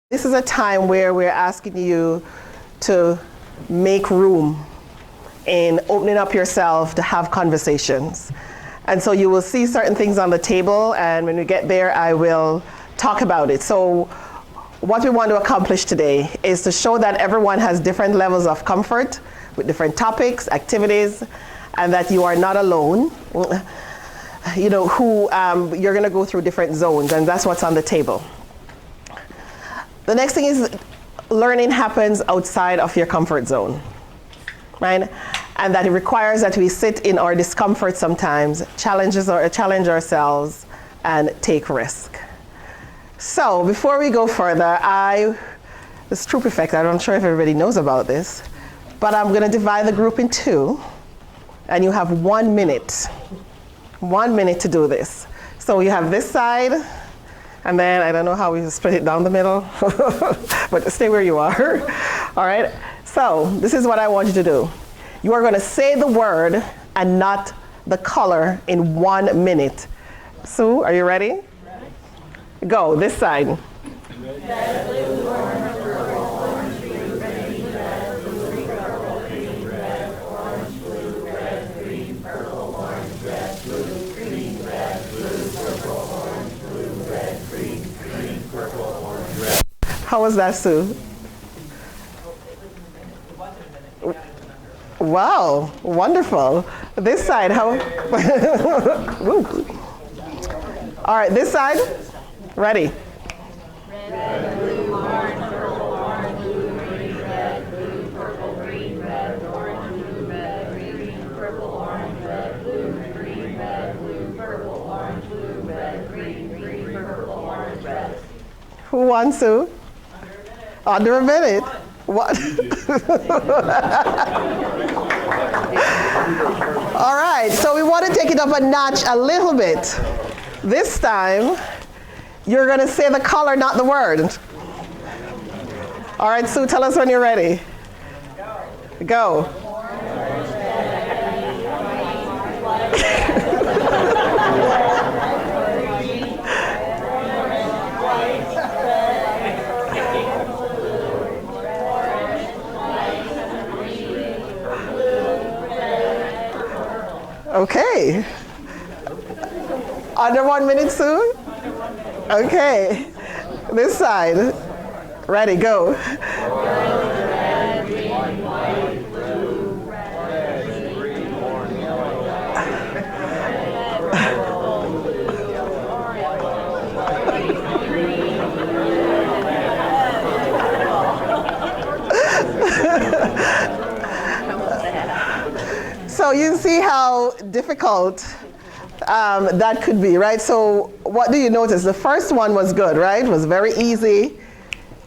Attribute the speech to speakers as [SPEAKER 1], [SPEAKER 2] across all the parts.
[SPEAKER 1] This is a time where we're asking you to make room in opening up yourself to have conversations. And so you will see certain things on the table, and when we get there, I will talk about it. So what we want to accomplish today is to show that everyone has different levels of comfort with different topics, activities, and that you are not alone. You know, you're going to go through different zones, and that's what's on the table. The next thing is learning happens outside of your comfort zone, right? And that it requires that we sit in our discomfort sometimes, challenge ourselves, and take risk. So before we go further, this troop effect, I'm not sure if everybody knows about this, but I'm going to divide the group in two, and you have 1 minute. 1 minute to do this. So you have this side, and then I don't know how we split it down the middle, but stay where you are. All right? So this is what I want you to do. You are going to say the word and not the color in 1 minute. Sue, are you ready? Ready. Go, this side. Red, blue, orange, purple, orange, blue, green, red, blue, purple, green, red, orange, blue, red, green, purple, orange, red, blue, green, red, blue, purple, orange, blue, red, green, green, purple, orange, red. How was that, Sue? Wow, wonderful. This side, how? All right, this side, ready. Red, blue, orange, purple, orange, blue, green, red, blue, purple, green, red, orange, blue, red, green, purple, orange, red, blue, green, red, blue, purple, orange, blue, red, green, purple, orange, red. Who won, Sue? Under a minute. What? All right, so we want to take it up a notch a little bit. This time, you're going to say the color, not the word. All right, Sue, tell us when you're ready. Go. Okay. Under 1 minute, Sue? Okay. This side. Ready, go. Red, green, white, blue, red, green, orange, So you see how difficult that could be, right? So what do you notice? The first one was good, right? It was very easy.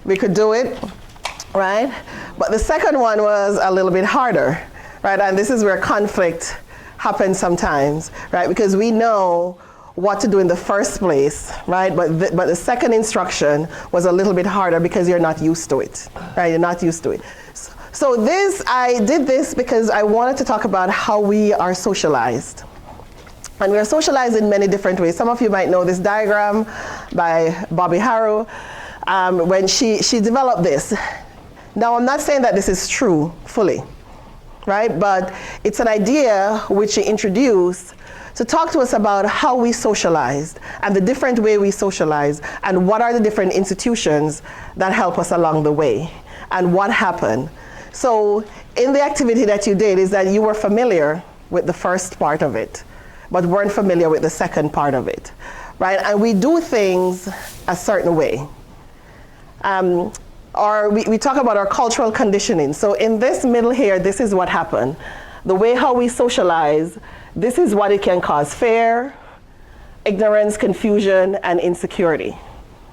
[SPEAKER 1] We could do it, right? But the second one was a little bit harder, right? And this is where conflict happens sometimes, right? Because we know what to do in the first place, right? But the second instruction was a little bit harder because you're not used to it, right? You're not used to it. So I did this because I wanted to talk about how we are socialized. And we are socialized in many different ways. Some of you might know this diagram by Bobby Harrow when she developed this. Now, I'm not saying that this is true fully, right? But it's an idea which she introduced to talk to us about how we socialized and the different way we socialize and what are the different institutions that help us along the way and what happened. So in the activity that you did is that you were familiar with the first part of it, but weren't familiar with the second part of it, right? And we do things a certain way. Or we talk about our cultural conditioning. So in this middle here, this is what happened. The way how we socialize, this is what it can cause: fear, ignorance, confusion, and insecurity,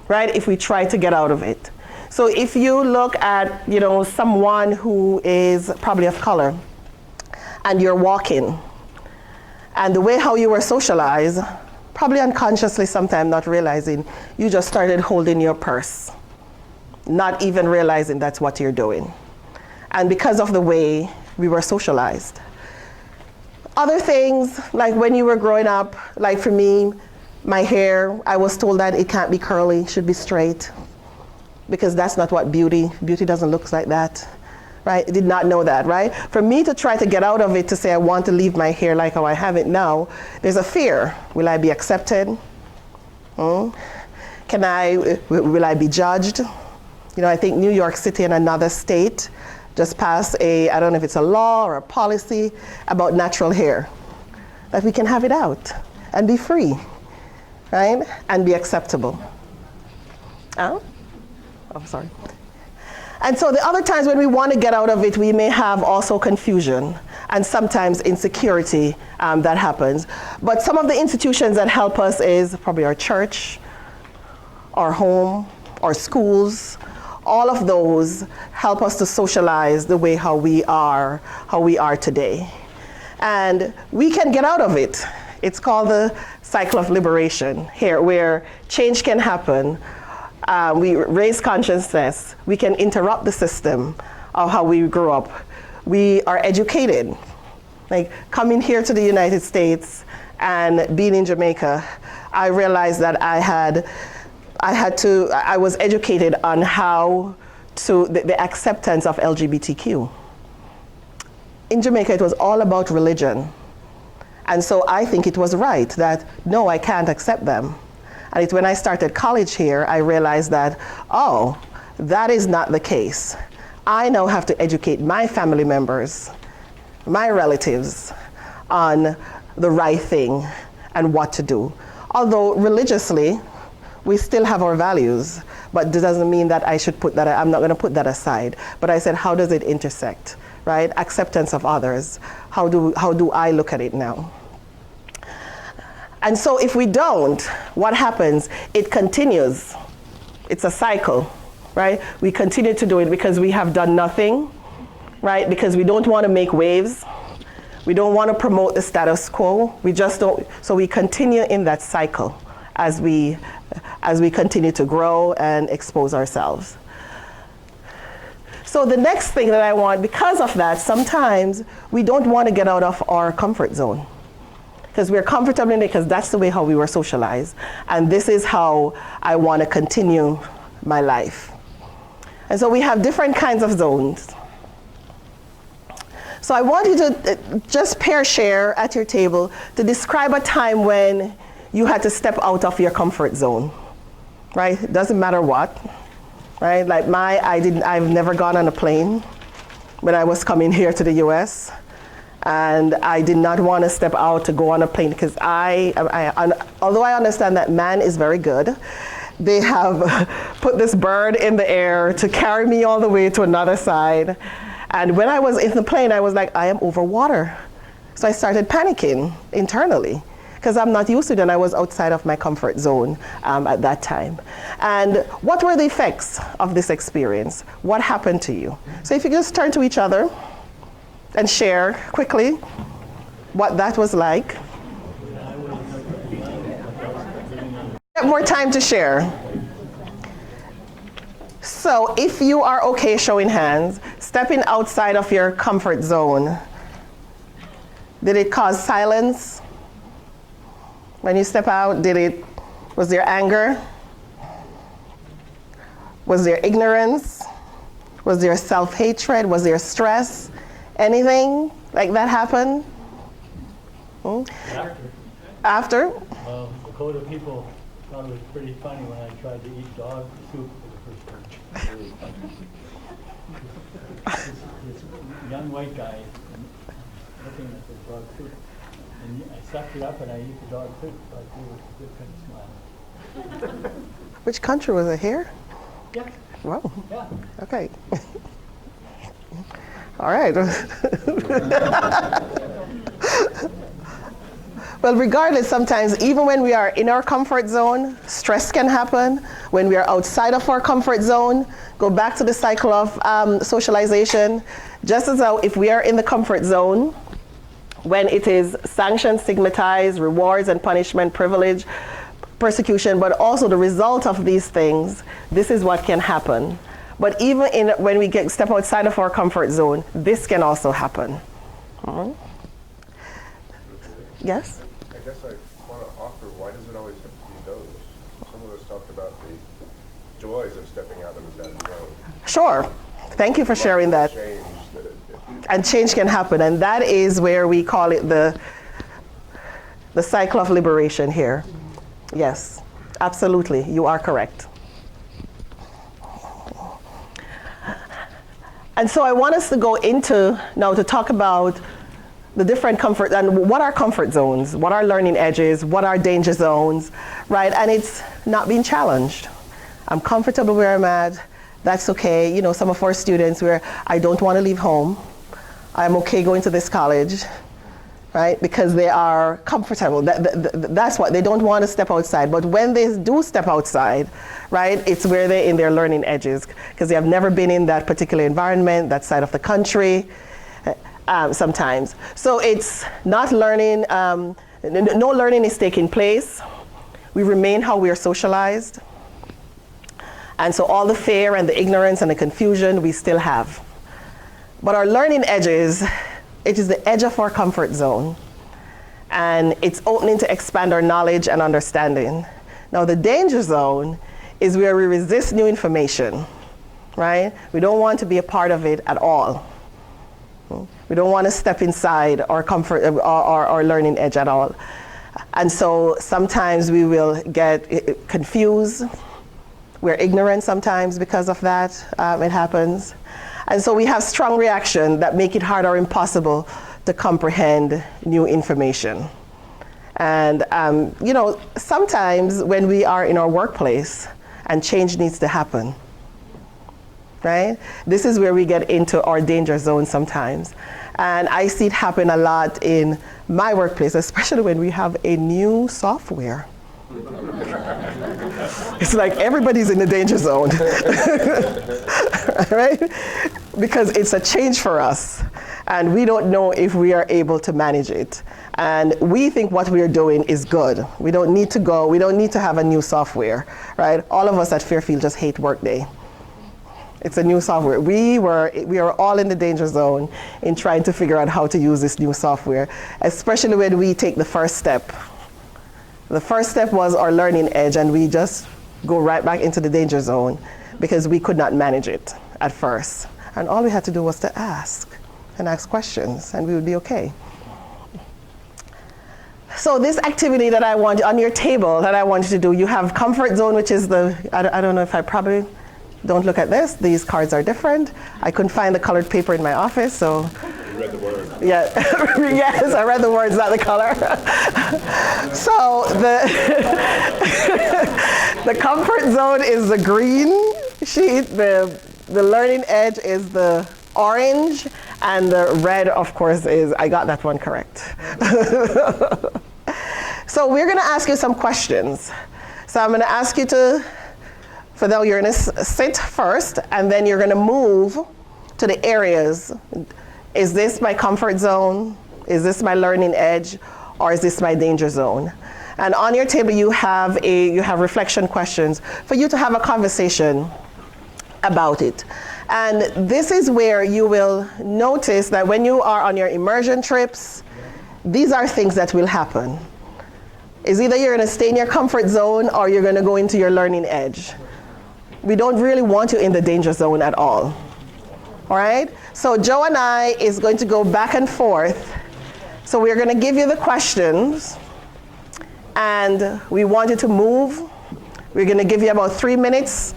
[SPEAKER 1] right? If we try to get out of it. So if you look at, someone who is probably of color, and you're walking, and the way how you were socialized, probably unconsciously sometimes not realizing, you just started holding your purse, not even realizing that's what you're doing. And because of the way we were socialized. Other things, like when you were growing up, like for me, my hair, I was told that it can't be curly, it should be straight. because that's not what beauty doesn't look like that, right? I did not know that, right? For me to try to get out of it, to say I want to leave my hair like how I have it now, there's a fear. Will I be accepted? Will I be judged? You know, I think New York City and another state just passed I don't know if it's a law or a policy about natural hair, that we can have it out and be free, right? And be acceptable. Oh, sorry. And so the other times when we want to get out of it, we may have also confusion and sometimes insecurity that happens. But some of the institutions that help us is probably our church, our home, our schools. All of those help us to socialize the way how we are today. And we can get out of it. It's called the cycle of liberation here, where change can happen. We raise consciousness. We can interrupt the system of how we grew up. We are educated. Like coming here to the United States and being in Jamaica, I realized that I was educated on how to, the acceptance of LGBTQ. In Jamaica, it was all about religion. And so I think it was right that, no, I can't accept them. And it's when I started college here, I realized that, oh, that is not the case. I now have to educate my family members, my relatives, on the right thing and what to do. Although religiously, we still have our values, but it doesn't mean that I should put that, I'm not going to put that aside. But I said, how does it intersect, right? Acceptance of others. How do I look at it now? And so if we don't, what happens? It continues. It's a cycle, right? We continue to do it because we have done nothing, right? Because we don't want to make waves. We don't want to promote the status quo. We just don't. So we continue in that cycle as we continue to grow and expose ourselves. So the next thing that I want, because of that, sometimes we don't want to get out of our comfort zone. Because we're comfortable in it, because that's the way how we were socialized. And this is how I want to continue my life. And so we have different kinds of zones. So I want you to just pair share at your table to describe a time when you had to step out of your comfort zone, right? It doesn't matter what, right? Like I've never gone on a plane when I was coming here to the US. And I did not want to step out to go on a plane because although I understand that man is very good, they have put this bird in the air to carry me all the way to another side. And when I was in the plane, I was like, I am over water. So I started panicking internally because I'm not used to it and I was outside of my comfort zone at that time. And what were the effects of this experience? What happened to you? So if you just turn to each other and share quickly what that was like. Get more time to share. So if you are okay showing hands, stepping outside of your comfort zone, did it cause silence? When you step out, was there anger? Was there ignorance? Was there self-hatred? Was there stress? Anything like that happen? After?
[SPEAKER 2] Well, the Dakota people thought it was pretty funny when I tried to eat dog soup for the first time. Really funny. this young white guy looking at the dog soup, and I sucked it up and I eat the dog soup, but he couldn't smile.
[SPEAKER 1] Which country was it? Here?
[SPEAKER 2] Yeah.
[SPEAKER 1] Wow.
[SPEAKER 2] Yeah.
[SPEAKER 1] Okay. All right. Well, regardless, sometimes even when we are in our comfort zone, stress can happen. When we are outside of our comfort zone, go back to the cycle of socialization. Just as though if we are in the comfort zone, when it is sanctioned, stigmatized, rewards and punishment, privilege, persecution, but also the result of these things, this is what can happen. But even when we step outside of our comfort zone, this can also happen. Yes?
[SPEAKER 3] I guess I want to offer, why does it always have to be those? Some of us talked about the joys of stepping out of that zone.
[SPEAKER 1] Sure. Thank you for sharing that.
[SPEAKER 3] Change
[SPEAKER 1] And change can happen, and that is where we call it the cycle of liberation here. Yes, absolutely, you are correct. And so I want us to go into now to talk about the different comfort and what are comfort zones, what are learning edges, what are danger zones, right? And it's not being challenged. I'm comfortable where I'm at. That's okay. You know, some of our students where I don't want to leave home. I'm okay going to this college, right? Because they are comfortable. That's what, they don't want to step outside. But when they do step outside, right, it's where they're in their learning edges because they have never been in that particular environment, that side of the country, sometimes. So it's not learning, no learning is taking place. We remain how we are socialized. And so all the fear and the ignorance and the confusion we still have. But our learning edges, it is the edge of our comfort zone. And it's opening to expand our knowledge and understanding. Now the danger zone is where we resist new information, right? We don't want to be a part of it at all. We don't want to step inside our comfort, our learning edge at all. And so sometimes we will get confused. We're ignorant sometimes because of that. It happens. And so we have strong reactions that make it hard or impossible to comprehend new information. And you know, sometimes when we are in our workplace and change needs to happen, right? This is where we get into our danger zone sometimes. And I see it happen a lot in my workplace, especially when we have a new software. It's like everybody's in the danger zone, right? Because it's a change for us, and we don't know if we are able to manage it. And we think what we are doing is good. We don't need to go, we don't need to have a new software, right? All of us at Fairfield just hate Workday. It's a new software. We are all in the danger zone in trying to figure out how to use this new software, especially when we take the first step. The first step was our learning edge, and we just go right back into the danger zone because we could not manage it at first. And all we had to do was to ask questions, and we would be okay. So this activity that I want, on your table that I want you to do, you have comfort zone, which is I don't know if I probably, don't look at this. These cards are different. I couldn't find the colored paper in my office, so.
[SPEAKER 3] You read the words.
[SPEAKER 1] Yeah, yes, I read the words, not the color. So the comfort zone is the green sheet, the learning edge is the orange, and the red, of course, is, I got that one correct. So we're gonna ask you some questions. So I'm gonna ask you to, for now, you're gonna sit first, and then you're gonna move to the areas. Is this my comfort zone? Is this my learning edge? Or is this my danger zone? And on your table, you have reflection questions for you to have a conversation about it. And this is where you will notice that when you are on your immersion trips, these are things that will happen. It's either you're gonna stay in your comfort zone or you're gonna go into your learning edge. We don't really want you in the danger zone at all. All right? So Joe and I is going to go back and forth. So we're going to give you the questions, and we want you to move. We're going to give you about 3 minutes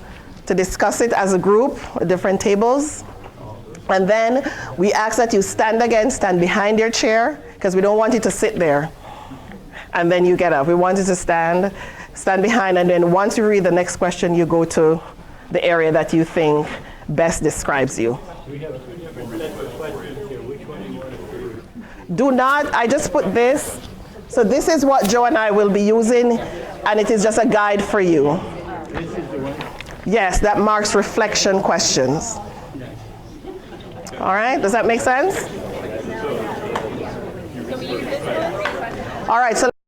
[SPEAKER 1] to discuss it as a group, different tables. And then we ask that you stand behind your chair, because we don't want you to sit there and then you get up. We want you to stand behind, and then once you read the next question, you go to the area that you think best describes you.
[SPEAKER 2] We have two different sets of questions here. Which one do you want to do?
[SPEAKER 1] Do not, I just put this. So this is what Joe and I will be using, and it is just a guide for you.
[SPEAKER 2] This is the one?
[SPEAKER 1] Yes, that marks reflection questions. All right, does that make sense? All right, so